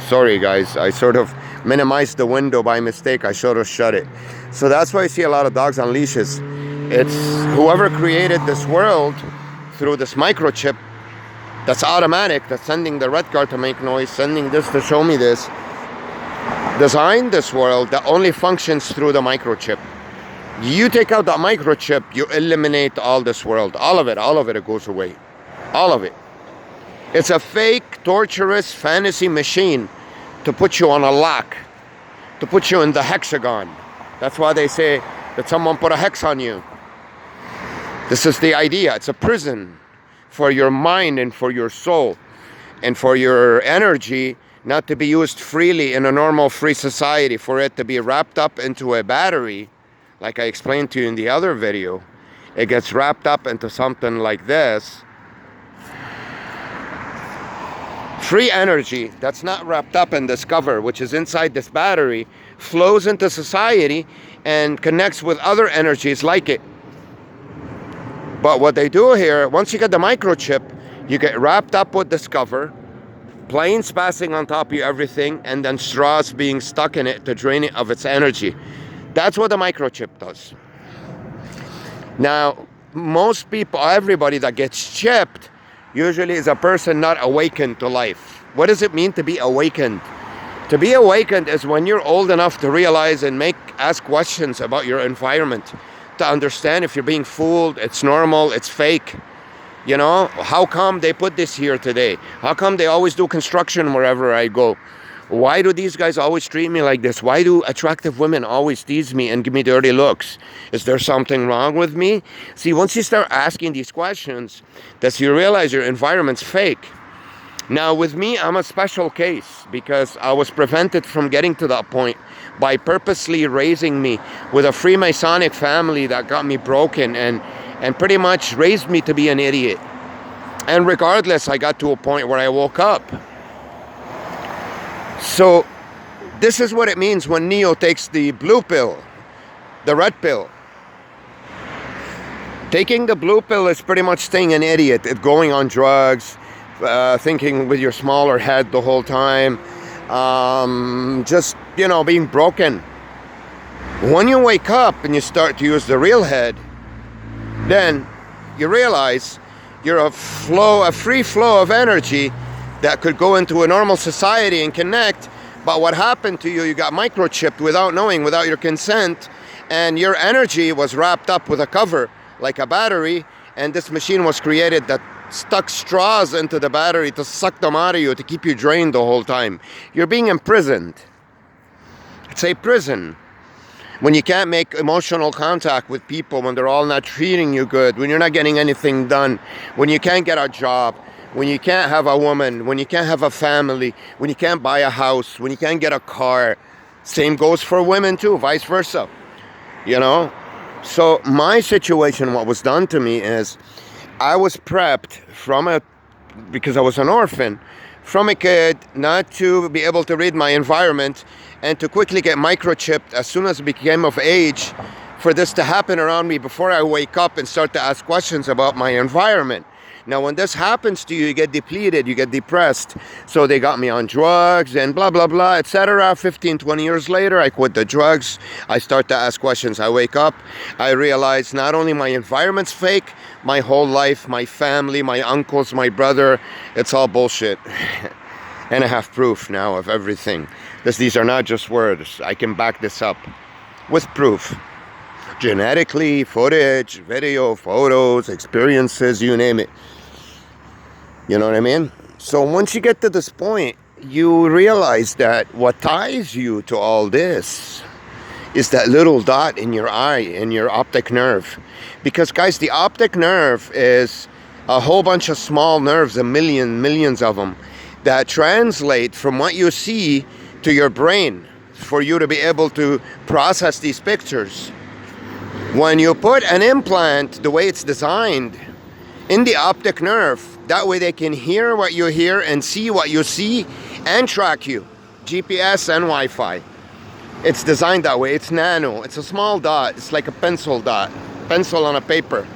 Sorry guys, I sort of minimized the window by mistake. I should have shut it. So that's why I see a lot of dogs on leashes. It's whoever created this world through this microchip that's automatic, that's sending the red car to make noise, sending this to show me this, designed this world that only functions through the microchip. You take out that microchip, you eliminate all this world. All of it, it goes away. All of it. It's a fake, torturous fantasy machine to put you on a lock, to put you in the hexagon. That's why they say that someone put a hex on you. This is the idea. It's a prison for your mind and for your soul and for your energy not to be used freely in a normal free society, for it to be wrapped up into a battery, like I explained to you in the other video. It gets wrapped up into something like this. Free energy that's not wrapped up in this cover, which is inside this battery, flows into society and connects with other energies like it. But what they do here, once you get the microchip, you get wrapped up with this cover, planes passing on top of you, everything, and then straws being stuck in it to drain it of its energy. That's what the microchip does. Now, most people, everybody that gets chipped, usually is a person not awakened to life. What does it mean to be awakened? To be awakened is when you're old enough to realize and ask questions about your environment, to understand if you're being fooled, it's normal, it's fake. You know, how come they put this here today? How come they always do construction wherever I go? Why do these guys always treat me like this? Why do attractive women always tease me and give me dirty looks? Is there something wrong with me? See, once you start asking these questions, that's you realize your environment's fake. Now, with me, I'm a special case because I was prevented from getting to that point by purposely raising me with a Freemasonic family that got me broken and pretty much raised me to be an idiot. And regardless, I got to a point where I woke up. So this is what it means when Neo takes the blue pill, the red pill. Taking the blue pill is pretty much staying an idiot, going on drugs, thinking with your smaller head the whole time, just, you know, being broken. When you wake up and you start to use the real head, then you realize you're a free flow of energy that could go into a normal society and connect. But what happened to you, you got microchipped without knowing, without your consent, and your energy was wrapped up with a cover, like a battery, and this machine was created that stuck straws into the battery to suck them out of you, to keep you drained the whole time. You're being imprisoned. It's a prison. When you can't make emotional contact with people, when they're all not treating you good, when you're not getting anything done, when you can't get a job, when you can't have a woman, when you can't have a family, when you can't buy a house, when you can't get a car. Same goes for women too, vice versa. You know? So my situation, what was done to me is I was prepped because I was an orphan, from a kid not to be able to read my environment and to quickly get microchipped as soon as I became of age, for this to happen around me before I wake up and start to ask questions about my environment. Now, when this happens to you, you get depleted, you get depressed. So they got me on drugs and blah, blah, blah, etc. 15, 20 years later, I quit the drugs. I start to ask questions. I wake up. I realize not only my environment's fake, my whole life, my family, my uncles, my brother, it's all bullshit. And I have proof now of everything. These are not just words. I can back this up with proof. Genetically, footage, video, photos, experiences, you name it. You know what I mean? So once you get to this point, you realize that what ties you to all this is that little dot in your eye, in your optic nerve. Because guys, the optic nerve is a whole bunch of small nerves, millions of them, that translate from what you see to your brain for you to be able to process these pictures. When you put an implant, the way it's designed, in the optic nerve, that way they can hear what you hear and see what you see and track you. GPS and Wi-Fi. It's designed that way. It's nano. It's a small dot. It's like a pencil dot. Pencil on a paper.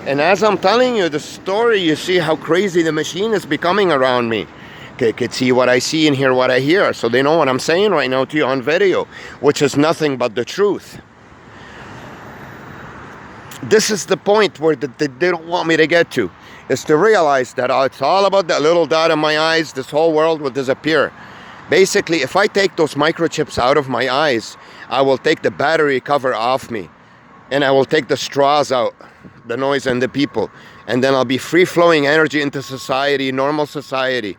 And as I'm telling you the story, you see how crazy the machine is becoming around me. could see what I see and hear what I hear. So they know what I'm saying right now to you on video, which is nothing but the truth. This is the point where they don't want me to get to, is to realize that it's all about that little dot in my eyes. This whole world will disappear. Basically, if I take those microchips out of my eyes, I will take the battery cover off me, and I will take the straws out, the noise and the people, and then I'll be free-flowing energy into society, normal society,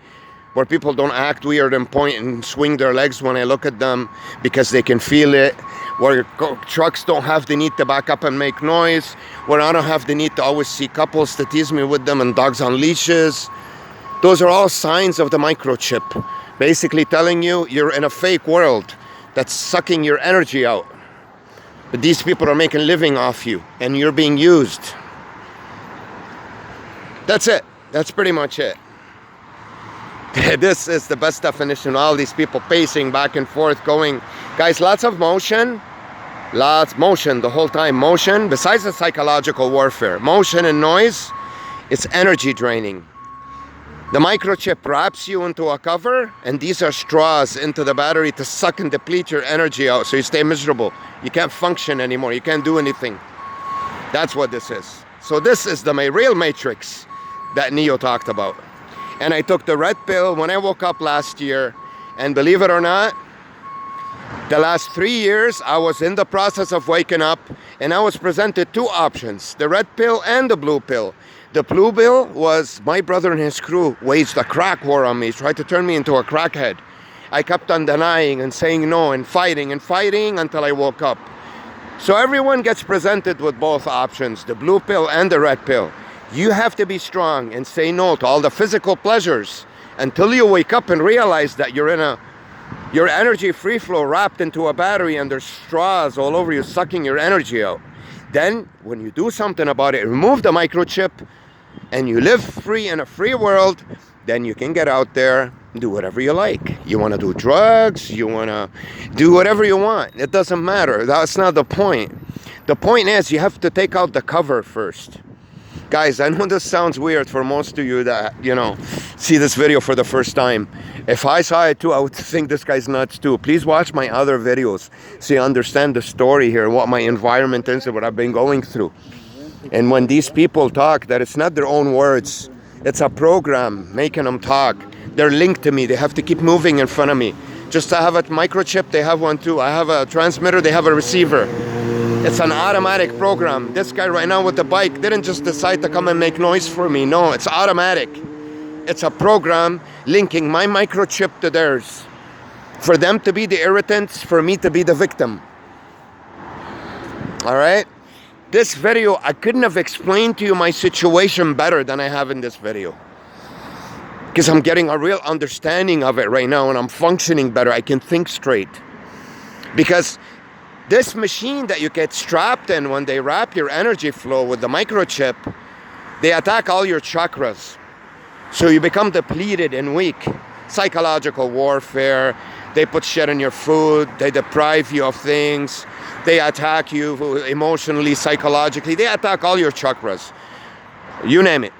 where people don't act weird and point and swing their legs when I look at them because they can feel it, where trucks don't have the need to back up and make noise, where I don't have the need to always see couples to tease me with them and dogs on leashes. Those are all signs of the microchip, basically telling you you're in a fake world that's sucking your energy out. But these people are making a living off you, and you're being used. That's it. That's pretty much it. This is the best definition. All these people pacing back and forth, going, guys, lots of motion. Lots motion the whole time. Motion, besides the psychological warfare, motion and noise, it's energy draining. The microchip wraps you into a cover, and these are straws into the battery to suck and deplete your energy out so you stay miserable. You can't function anymore. You can't do anything. That's what this is. So this is the real matrix that Neo talked about. And I took the red pill when I woke up last year, and believe it or not, the last 3 years I was in the process of waking up, and I was presented two options, the red pill and the blue pill. The blue pill was my brother and his crew waged a crack war on me, tried to turn me into a crackhead. I kept on denying and saying no and fighting until I woke up. So everyone gets presented with both options, the blue pill and the red pill. You have to be strong and say no to all the physical pleasures until you wake up and realize that you're in your energy free flow wrapped into a battery, and there's straws all over you sucking your energy out. Then when you do something about it, remove the microchip, and you live free in a free world, then you can get out there and do whatever you like. You want to do drugs, you want to do whatever you want. It doesn't matter. That's not the point. The point is you have to take out the cover first. Guys, I know this sounds weird for most of you that, see this video for the first time. If I saw it too, I would think this guy's nuts too. Please watch my other videos so you understand the story here, what my environment is and what I've been going through. And when these people talk, that it's not their own words. It's a program making them talk. They're linked to me. They have to keep moving in front of me. Just to have a microchip, they have one too. I have a transmitter, they have a receiver. It's an automatic program. This guy right now with the bike didn't just decide to come and make noise for me. No, it's automatic. It's a program linking my microchip to theirs. For them to be the irritants, for me to be the victim. All right? This video, I couldn't have explained to you my situation better than I have in this video. Because I'm getting a real understanding of it right now, and I'm functioning better. I can think straight. Because this machine that you get strapped in when they wrap your energy flow with the microchip, they attack all your chakras. So you become depleted and weak. Psychological warfare. They put shit in your food. They deprive you of things. They attack you emotionally, psychologically. They attack all your chakras. You name it.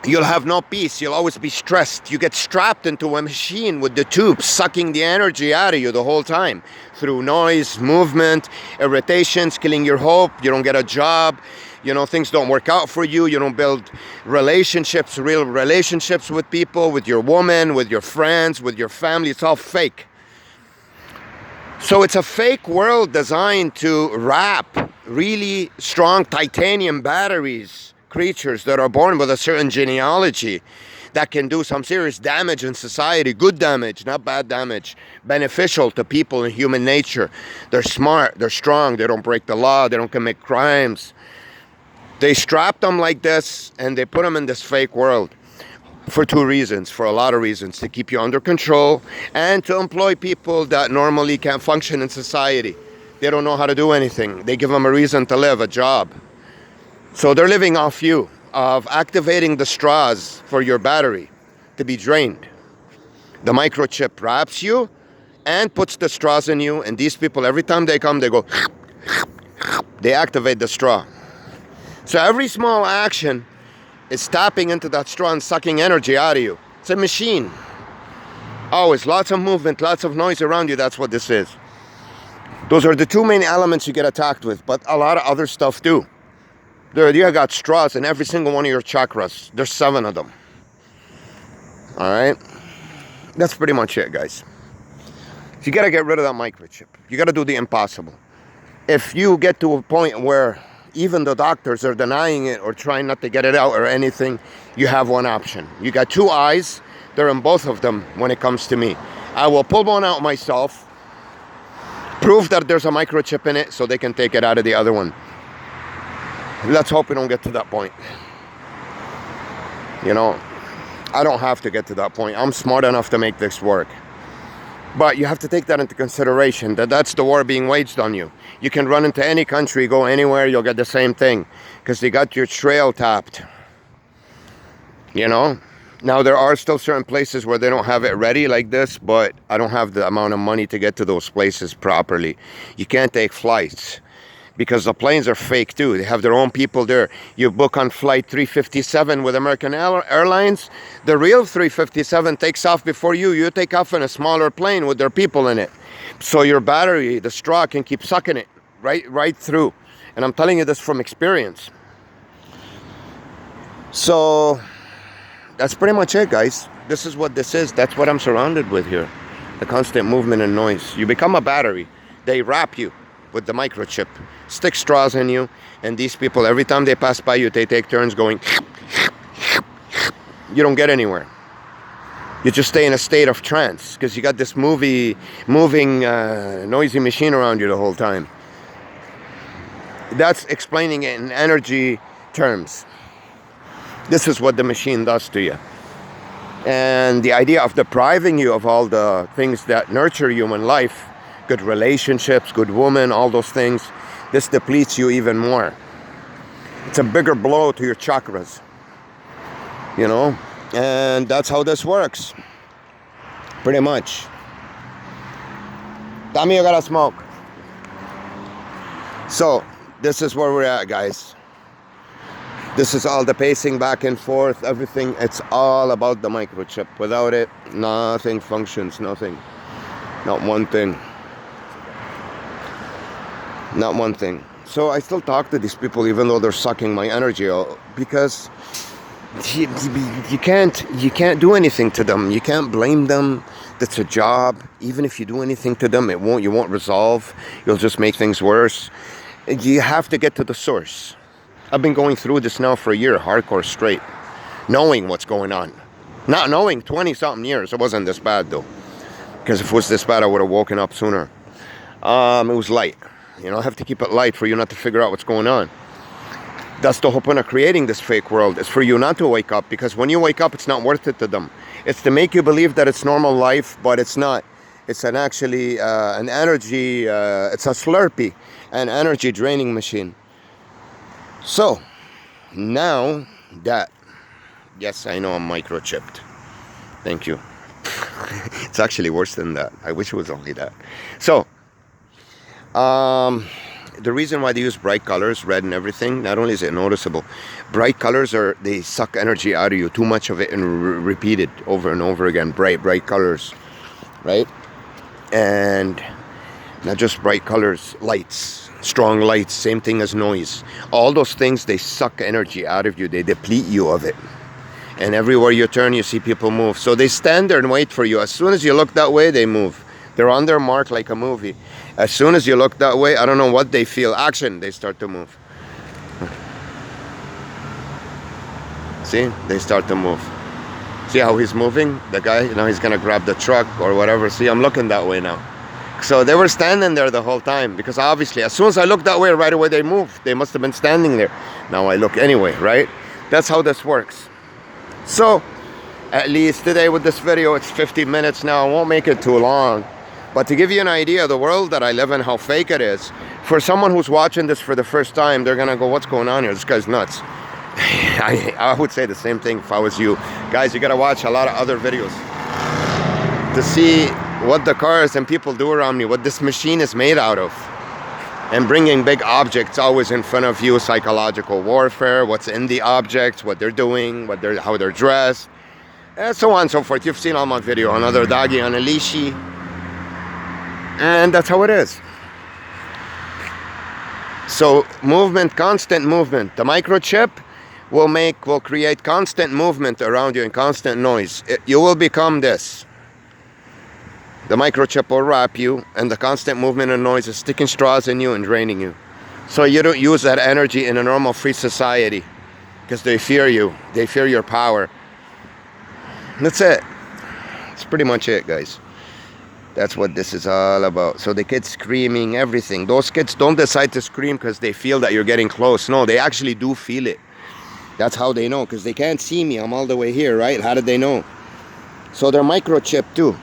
You'll have no peace. You'll always be stressed. You get strapped into a machine with the tubes sucking the energy out of you the whole time. Through noise, movement, irritations, killing your hope. You don't get a job. Things don't work out for you. You don't build relationships, real relationships with people, with your woman, with your friends, with your family. It's all fake. So it's a fake world designed to wrap really strong titanium batteries, creatures that are born with a certain genealogy that can do some serious damage in society. Good damage, not bad damage. Beneficial to people and human nature. They're smart, they're strong, they don't break the law, they don't commit crimes. They strap them like this and they put them in this fake world for two reasons, for a lot of reasons. To keep you under control and to employ people that normally can't function in society. They don't know how to do anything. They give them a reason to live, a job. So they're living off you, of activating the straws for your battery to be drained. The microchip wraps you and puts the straws in you, and these people, every time they come, they go, they activate the straw. So every small action is tapping into that straw and sucking energy out of you. It's a machine. Always lots of movement, lots of noise around you. That's what this is. Those are the two main elements you get attacked with, but a lot of other stuff too. There, you got straws in every single one of your chakras. There's 7 of them. All right? That's pretty much it, guys. You got to get rid of that microchip. You got to do the impossible. If you get to a point where even the doctors are denying it or trying not to get it out or anything, you have one option. You got 2 eyes. They're in both of them when it comes to me. I will pull one out myself, prove that there's a microchip in it so they can take it out of the other one. Let's hope we don't get to that point. You know, I don't have to get to that point. I'm smart enough to make this work. But you have to take that into consideration, that that's the war being waged on you. You can run into any country, go anywhere, you'll get the same thing. Because they got your trail tapped. You know? Now, there are still certain places where they don't have it ready like this, but I don't have the amount of money to get to those places properly. You can't take flights because the planes are fake too. They have their own people there. You book on flight 357 with American Airlines. The real 357 takes off before you. You take off in a smaller plane with their people in it. So your battery, the straw, can keep sucking it right through. And I'm telling you this from experience. So that's pretty much it, guys. This is what this is. That's what I'm surrounded with here. The constant movement and noise. You become a battery. They wrap you with the microchip, stick straws in you, and these people, every time they pass by you, they take turns going. You don't get anywhere. You just stay in a state of trance because you got this moving, noisy machine around you the whole time. That's explaining it in energy terms. This is what the machine does to you. And the idea of depriving you of all the things that nurture human life, good relationships, good woman, all those things, this depletes you even more. It's a bigger blow to your chakras, you know? And that's how this works, pretty much. Tommy, you gotta smoke. So, this is where we're at, guys. This is all the pacing back and forth, everything. It's all about the microchip. Without it, nothing functions, nothing. Not one thing. Not one thing. So I still talk to these people even though they're sucking my energy out, because you can't do anything to them. You can't blame them. That's a job. Even if you do anything to them, you won't resolve. You'll just make things worse. You have to get to the source. I've been going through this now for a year, hardcore straight, knowing what's going on. Not knowing 20-something years. It wasn't this bad though, because if it was this bad, I would have woken up sooner. It was light. You know, I have to keep it light for you not to figure out what's going on. That's the whole point of creating this fake world, is for you not to wake up, because when you wake up, it's not worth it to them. It's to make you believe that it's normal life, but it's not. It's an energy, it's a Slurpee, an energy draining machine. So, now that, yes, I know I'm microchipped. Thank you. It's actually worse than that. I wish it was only that. So, the reason why they use bright colors, red and everything, not only is it noticeable, bright colors they suck energy out of you, too much of it, and repeat it over and over again. Bright colors, right? And not just bright colors, lights, strong lights, same thing as noise. All those things, they suck energy out of you. They deplete you of it. And everywhere you turn, you see people move. So they stand there and wait for you. As soon as you look that way, they move. They're on their mark like a movie. As soon as you look that way, I don't know what they feel. Action, they start to move. See? They start to move. See how he's moving? The guy, you know, he's going to grab the truck or whatever. See, I'm looking that way now. So they were standing there the whole time, because obviously as soon as I look that way, right away they moved. They must have been standing there. Now I look anyway, right? That's how this works. So, at least today with this video, it's 50 minutes now. I won't make it too long. But to give you an idea of the world that I live in, how fake it is, for someone who's watching this for the first time, they're going to go, what's going on here? This guy's nuts. I would say the same thing if I was you. Guys, you got to watch a lot of other videos to see what the cars and people do around me, what this machine is made out of. And bringing big objects always in front of you, psychological warfare, what's in the objects, what they're doing, how they're dressed. and so on and so forth. You've seen all my video. Another doggy on a leashy. And that's how it is. So movement, constant movement. The microchip will create constant movement around you and constant noise. You will become this. The microchip will wrap you, and the constant movement and noise is sticking straws in you and draining you. So you don't use that energy in a normal free society because they fear you. They fear your power. That's it. That's pretty much it, guys. That's what this is all about. So the kids screaming, everything. Those kids don't decide to scream because they feel that you're getting close. No, they actually do feel it. That's how they know, because they can't see me. I'm all the way here, right? How did they know? So they're microchipped too.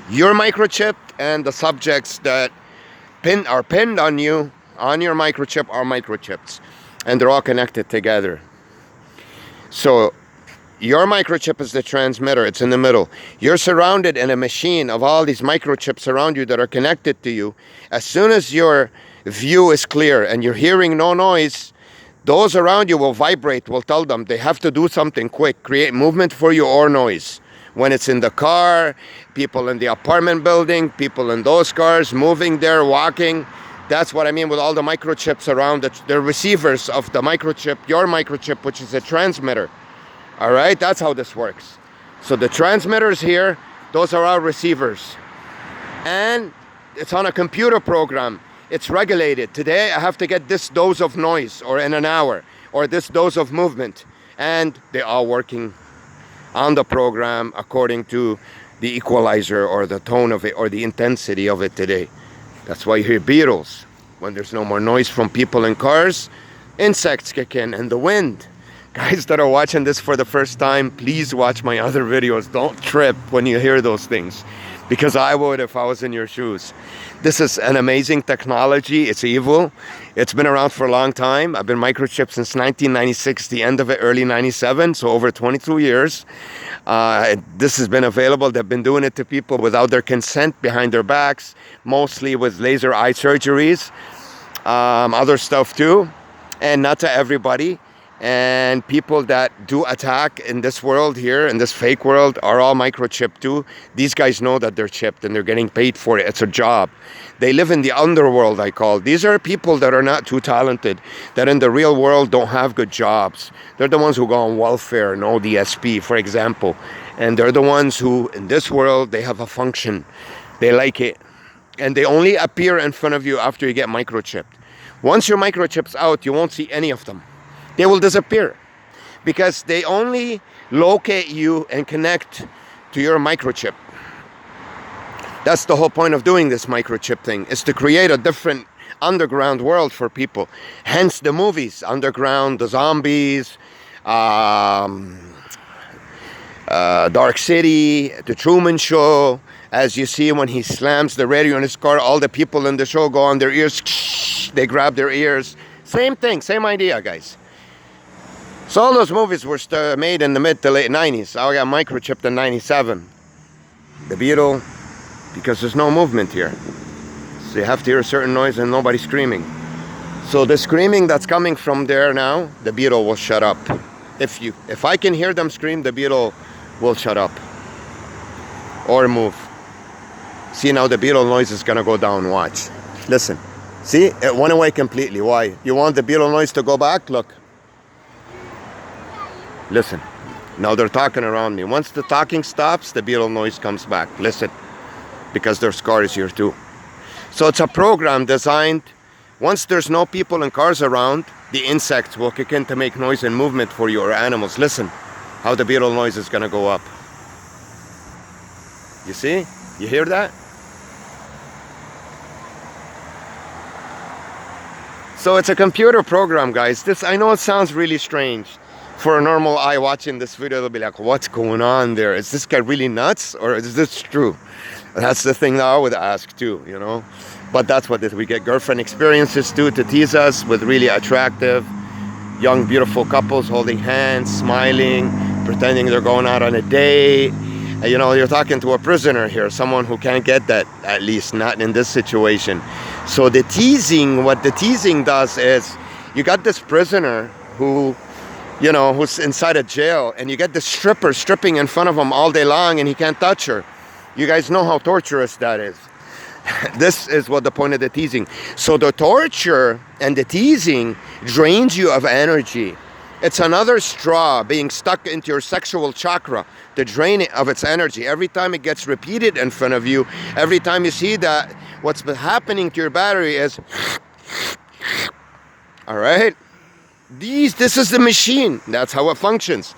You're microchipped, and the subjects that are pinned on you, on your microchip, are microchips. And they're all connected together. So your microchip is the transmitter. It's in the middle. You're surrounded in a machine of all these microchips around you that are connected to you. As soon as your view is clear and you're hearing no noise, those around you will vibrate, will tell them they have to do something quick, create movement for you or noise. When it's in the car, people in the apartment building, people in those cars, moving there, walking. That's what I mean with all the microchips around the receivers of the microchip, your microchip, which is a transmitter. All right, that's how this works. So the transmitters here, those are our receivers. And it's on a computer program. It's regulated. Today I have to get this dose of noise, or in an hour, or this dose of movement. And they are working on the program according to the equalizer or the tone of it or the intensity of it today. That's why you hear beetles. When there's no more noise from people and cars, insects kick in, and the wind. Guys that are watching this for the first time, please watch my other videos. Don't trip when you hear those things, because I would if I was in your shoes. This is an amazing technology. It's evil. It's been around for a long time. I've been microchipped since 1996, the end of it, early 97, so over 22 years. This has been available. They've been doing it to people without their consent, behind their backs, mostly with laser eye surgeries, other stuff too, and not to everybody. And people that do attack in this world here, in this fake world, are all microchipped too. These guys know that they're chipped and they're getting paid for it. It's a job. They live in the underworld, I call. These are people that are not too talented, that in the real world don't have good jobs. They're the ones who go on welfare, no DSP, for example. And they're the ones who, in this world, they have a function. They like it. And they only appear in front of you after you get microchipped. Once your microchip's out, you won't see any of them. They will disappear because they only locate you and connect to your microchip. That's the whole point of doing this microchip thing, is to create a different underground world for people. Hence the movies, Underground, the zombies, Dark City, The Truman Show. As you see, when he slams the radio in his car, all the people in the show go on their ears, they grab their ears. Same thing, same idea, guys. So all those movies were made in the mid to late 90s. I got microchipped in 97. The Beetle, because there's no movement here. So you have to hear a certain noise and nobody's screaming. So the screaming that's coming from there now, the Beetle will shut up. If I can hear them scream, the Beetle will shut up. Or move. See, now the Beetle noise is gonna go down, watch. Listen. See, it went away completely. Why? You want the Beetle noise to go back? Look. Listen, now they're talking around me. Once the talking stops, the Beetle noise comes back. Listen, because there's cars here too. So it's a program designed, once there's no people and cars around, the insects will kick in to make noise and movement for you, or animals. Listen, how the Beetle noise is gonna go up. You see? You hear that? So it's a computer program, guys. This, I know it sounds really strange. For a normal eye watching this video, they'll be like, what's going on there? Is this guy really nuts, or is this true? That's the thing that I would ask too, you know. But that's what we get girlfriend experiences too, to tease us with really attractive, young, beautiful couples holding hands, smiling, pretending they're going out on a date. You know, you're talking to a prisoner here, someone who can't get that, at least not in this situation. So the teasing, what the teasing does is, you got this prisoner who you know, who's inside a jail, and you get the stripper stripping in front of him all day long and he can't touch her. You guys know how torturous that is. This is what the point of the teasing. So the torture and the teasing drains you of energy. It's another straw being stuck into your sexual chakra, the draining of its energy. Every time it gets repeated in front of you, every time you see that, what's been happening to your battery is, all right? This is the machine. That's how it functions.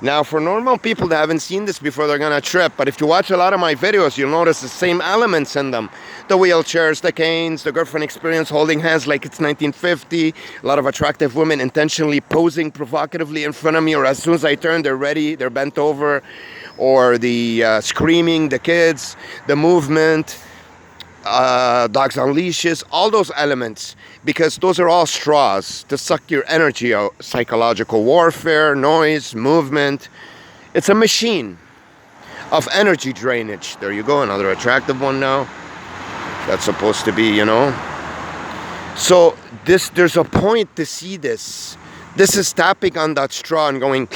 Now, for normal people that haven't seen this before, they're gonna trip. But if you watch a lot of my videos, you'll notice the same elements in them. The wheelchairs, the canes, the girlfriend experience, holding hands like it's 1950. A lot of attractive women intentionally posing provocatively in front of me, or as soon as I turn, they're ready, they're bent over. Or the screaming, the kids, the movement, dogs on leashes, all those elements, because those are all straws to suck your energy out. Psychological warfare, noise, movement. It's a machine of energy drainage. There you go, another attractive one now. That's supposed to be, you know. So there's a point to see this. This is tapping on that straw and going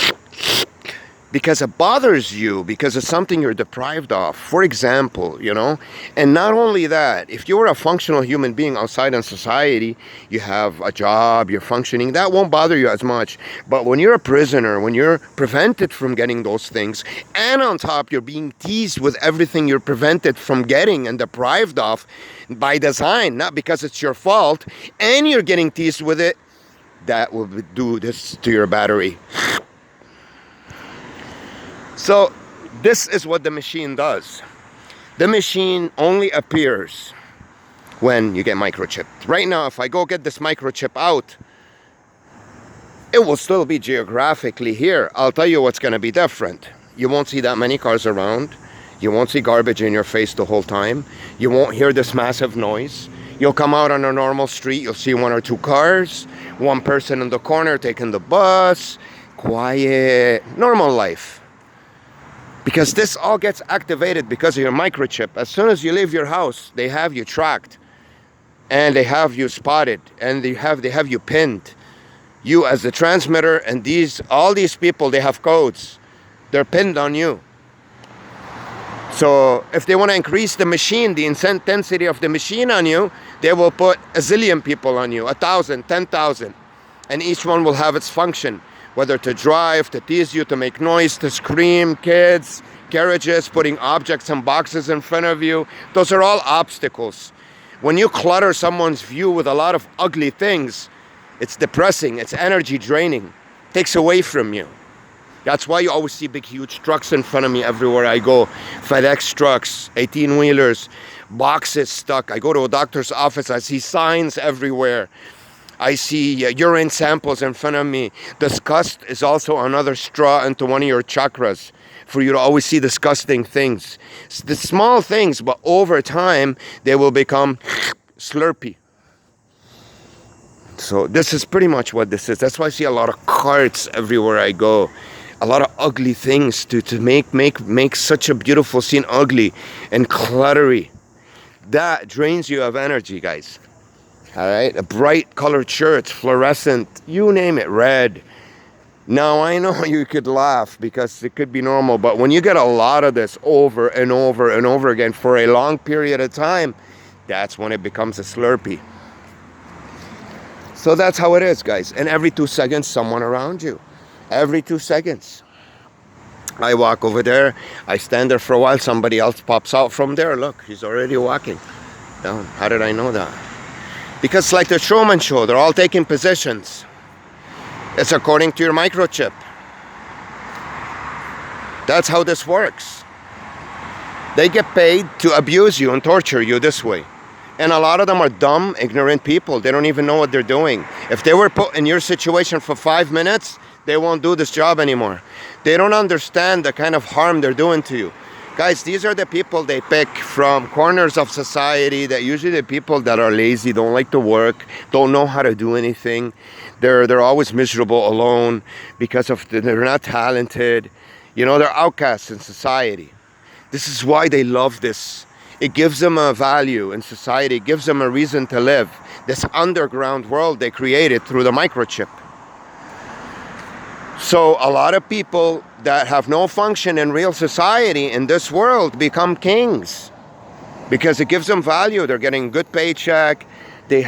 because it bothers you, because it's something you're deprived of. For example, you know, and not only that, if you were a functional human being outside in society, you have a job, you're functioning, that won't bother you as much. But when you're a prisoner, when you're prevented from getting those things, and on top you're being teased with everything you're prevented from getting and deprived of by design, not because it's your fault, and you're getting teased with it, that will do this to your battery. So this is what the machine does. The machine only appears when you get microchipped. Right now, if I go get this microchip out, it will still be geographically here. I'll tell you what's going to be different. You won't see that many cars around. You won't see garbage in your face the whole time. You won't hear this massive noise. You'll come out on a normal street. You'll see one or two cars, one person in the corner taking the bus. Quiet, normal life. Because this all gets activated because of your microchip. As soon as you leave your house, they have you tracked. And they have you spotted. And they have you pinned. You as the transmitter, and all these people, they have codes. They're pinned on you. So if they want to increase the machine, the intensity of the machine on you, they will put a zillion people on you, 1,000, 10,000. And each one will have its function. Whether to drive, to tease you, to make noise, to scream, kids, carriages, putting objects and boxes in front of you. Those are all obstacles. When you clutter someone's view with a lot of ugly things, it's depressing, it's energy draining, takes away from you. That's why you always see big, huge trucks in front of me everywhere I go. FedEx trucks, 18-wheelers, boxes stuck. I go to a doctor's office, I see signs everywhere. I see urine samples in front of me. Disgust is also another straw into one of your chakras for you to always see disgusting things. It's the small things, but over time, they will become slurpy. So this is pretty much what this is. That's why I see a lot of carts everywhere I go. A lot of ugly things to make such a beautiful scene ugly and cluttery. That drains you of energy, guys. All right, a bright colored shirts, fluorescent, you name it, red. Now, I know you could laugh because it could be normal, but when you get a lot of this over and over and over again for a long period of time, that's when it becomes a Slurpee. So that's how it is, guys. And every 2 seconds, someone around you. Every 2 seconds. I walk over there, I stand there for a while, somebody else pops out from there. Look, he's already walking down. How did I know that? Because it's like the Truman Show, they're all taking positions. It's according to your microchip. That's how this works. They get paid to abuse you and torture you this way. And a lot of them are dumb, ignorant people. They don't even know what they're doing. If they were put in your situation for 5 minutes, they won't do this job anymore. They don't understand the kind of harm they're doing to you. Guys, these are the people they pick from corners of society, that usually the people that are lazy, don't like to work, don't know how to do anything. They're always miserable, alone, because they're not talented. You know, they're outcasts in society. This is why they love this. It gives them a value in society. It gives them a reason to live. This underground world they created through the microchip. So a lot of people that have no function in real society in this world become kings because it gives them value. They're getting a good paycheck. They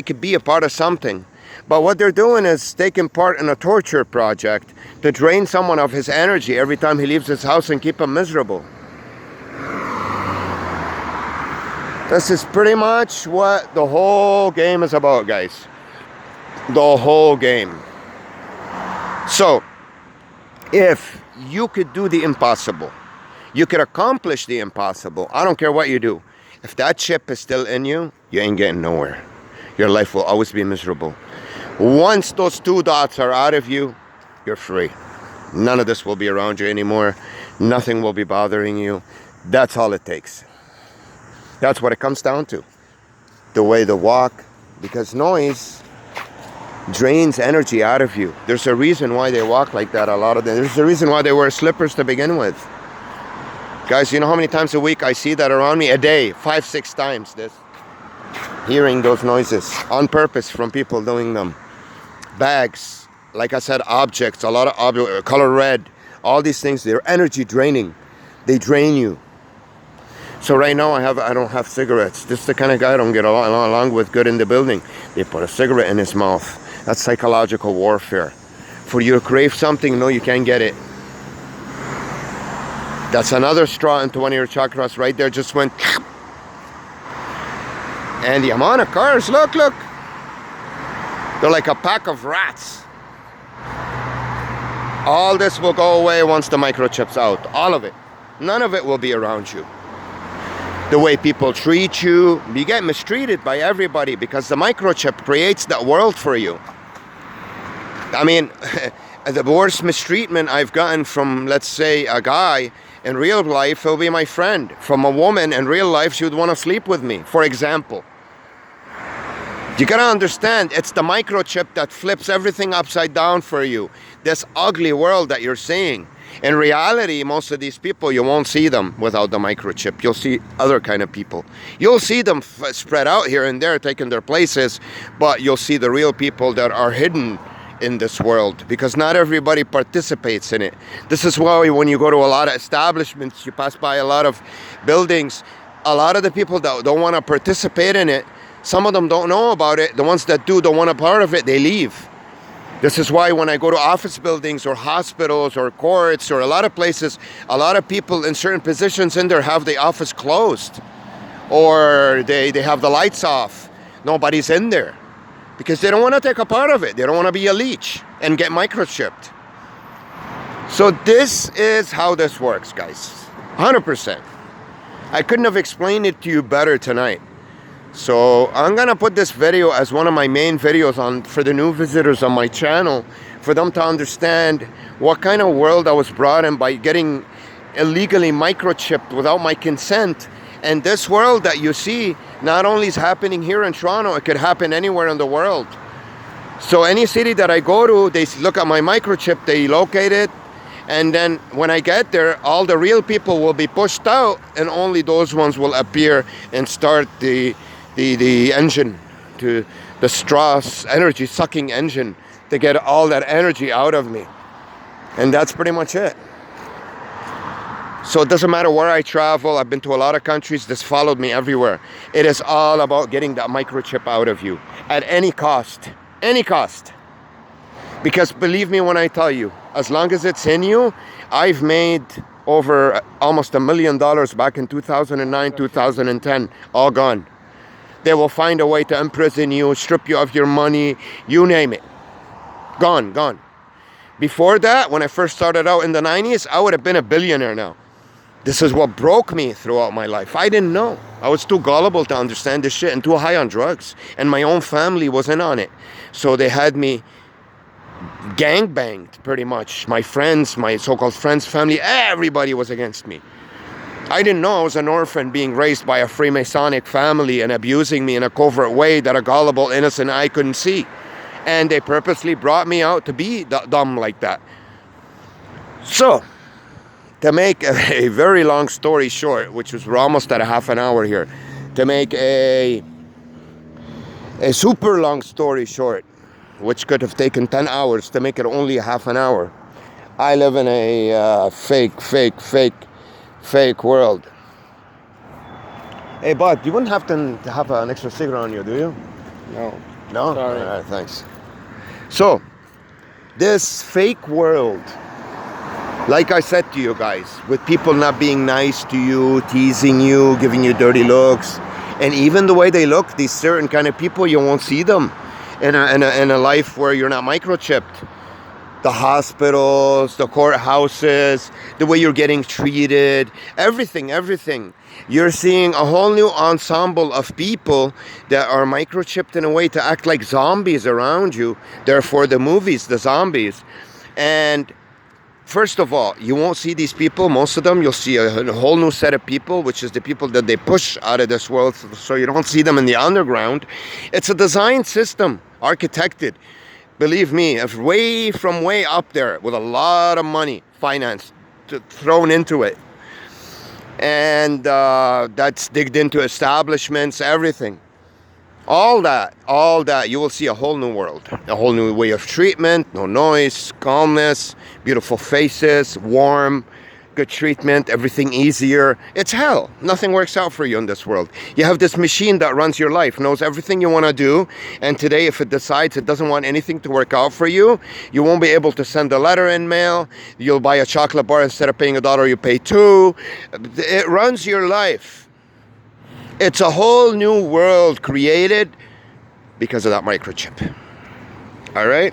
could be a part of something. But what they're doing is taking part in a torture project to drain someone of his energy every time he leaves his house and keep him miserable. This is pretty much what the whole game is about, guys. The whole game. So, if you could do the impossible, you could accomplish the impossible, I don't care what you do. If that chip is still in you, you ain't getting nowhere. Your life will always be miserable. Once those 2 dots are out of you, you're free. None of this will be around you anymore. Nothing will be bothering you. That's all it takes. That's what it comes down to. The way they walk, because noise drains energy out of you. There's a reason why they walk like that, a lot of them. There's a reason why they wear slippers to begin with. Guys, you know how many times a week I see that around me? A day, 5-6 times this. Hearing those noises on purpose from people doing them. Bags, like I said, objects, a lot of color red, all these things, they're energy draining. They drain you. So right now I don't have cigarettes. This is the kind of guy I don't get along with good in the building. They put a cigarette in his mouth. That's psychological warfare. For you to crave something, no, you can't get it. That's another straw into one of your chakras right there. Just went. And the amount of cars, look. They're like a pack of rats. All this will go away once the microchip's out. All of it. None of it will be around you. The way people treat you, you get mistreated by everybody because the microchip creates that world for you. I mean, the worst mistreatment I've gotten from, let's say, a guy in real life, he'll be my friend. From a woman in real life, she would want to sleep with me, for example. You gotta understand, it's the microchip that flips everything upside down for you. This ugly world that you're seeing. In reality, most of these people, you won't see them without the microchip. You'll see other kind of people. You'll see them spread out here and there, taking their places, but you'll see the real people that are hidden in this world because not everybody participates in it. This is why when you go to a lot of establishments, you pass by a lot of buildings, a lot of the people that don't want to participate in it, some of them don't know about it. The ones that do, don't want a part of it, they leave. This is why when I go to office buildings or hospitals or courts or a lot of places, a lot of people in certain positions in there have the office closed or they have the lights off. Nobody's in there because they don't want to take a part of it. They don't want to be a leech and get microchipped. So this is how this works, guys. 100%. I couldn't have explained it to you better tonight. So I'm gonna put this video as one of my main videos on for the new visitors on my channel, for them to understand what kind of world I was brought in by getting illegally microchipped without my consent. And this world that you see not only is happening here in Toronto, it could happen anywhere in the world. So any city that I go to, they look at my microchip, they locate it, and then when I get there, all the real people will be pushed out and only those ones will appear and start the engine, to the Strauss energy sucking engine, to get all that energy out of me. And that's pretty much it. So it doesn't matter where I travel. I've been to a lot of countries. This followed me everywhere. It is all about getting that microchip out of you at any cost. Any cost. Because believe me when I tell you, as long as it's in you, I've made over almost $1 million back in 2009, 2010, all gone. They will find a way to imprison you, strip you of your money, you name it. Gone. Before that, when I first started out in the 90s, I would have been a billionaire now. This is what broke me throughout my life. I didn't know. I was too gullible to understand this shit and too high on drugs. And my own family was in on it. So they had me gangbanged pretty much. My friends, my so-called friends, family, everybody was against me. I didn't know I was an orphan being raised by a Freemasonic family and abusing me in a covert way that a gullible, innocent eye couldn't see. And they purposely brought me out to be dumb like that. So, to make a very long story short, which was we're almost at a half an hour here, to make a super long story short, which could have taken 10 hours to make it only half an hour. I live in a fake world. Hey, bud, you wouldn't have to have an extra cigarette on you, do you? No. No? Sorry. All right, thanks. So, this fake world, like I said to you guys, with people not being nice to you, teasing you, giving you dirty looks, and even the way they look, these certain kind of people, you won't see them in a life where you're not microchipped. The hospitals, the courthouses, the way you're getting treated, everything. You're seeing a whole new ensemble of people that are microchipped in a way to act like zombies around you. Therefore, the movies, the zombies. And first of all, you won't see these people, most of them. You'll see a whole new set of people, which is the people that they push out of this world, so you don't see them in the underground. It's a design system, architected. Believe me, if way up there with a lot of money, finance, thrown into it. And that's digged into establishments, everything. All that, you will see a whole new world, a whole new way of treatment, no noise, calmness, beautiful faces, warm, good treatment, everything easier. It's hell. Nothing works out for you in this world. You have this machine that runs your life, knows everything you want to do, and today if it decides it doesn't want anything to work out for you, you won't be able to send a letter in mail. You'll buy a chocolate bar, instead of paying $1, you pay $2. It runs your life. It's a whole new world created because of that microchip. All right?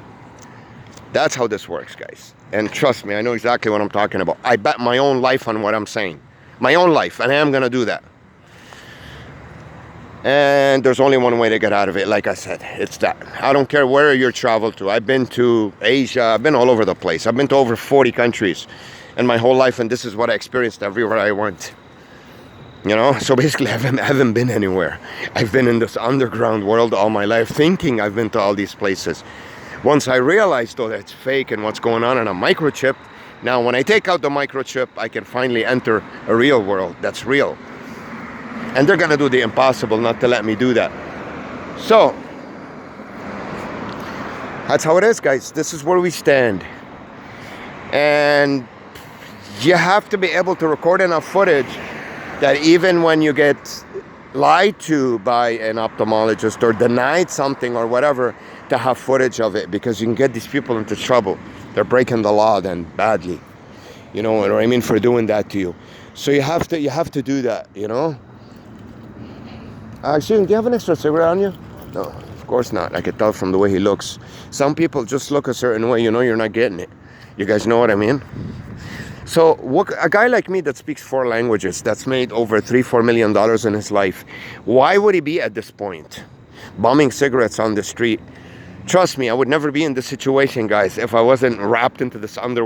That's how this works, guys. And trust me, I know exactly what I'm talking about. I bet my own life on what I'm saying. My own life, and I am going to do that. And there's only one way to get out of it, like I said. It's that. I don't care where you're traveled to. I've been to Asia. I've been all over the place. I've been to over 40 countries in my whole life, and this is what I experienced everywhere I went. You know, so basically I haven't been anywhere. I've been in this underground world all my life, thinking I've been to all these places. Once I realized, though, that it's fake and what's going on in a microchip, now when I take out the microchip, I can finally enter a real world that's real. And they're going to do the impossible not to let me do that. So, that's how it is, guys. This is where we stand. And you have to be able to record enough footage that even when you get lied to by an ophthalmologist or denied something or whatever, to have footage of it, because you can get these people into trouble. They're breaking the law then badly, you know what I mean, for doing that to you. So you have to do that, you know. Excuse me, do you have an extra cigarette on you? No, of course not. I could tell from the way he looks. Some people just look a certain way, you know, you're not getting it. You guys know what I mean? So a guy like me that speaks 4 languages, that's made over $3-4 million in his life, why would he be at this point bumming cigarettes on the street? Trust me, I would never be in this situation, guys, if I wasn't wrapped into this underworld.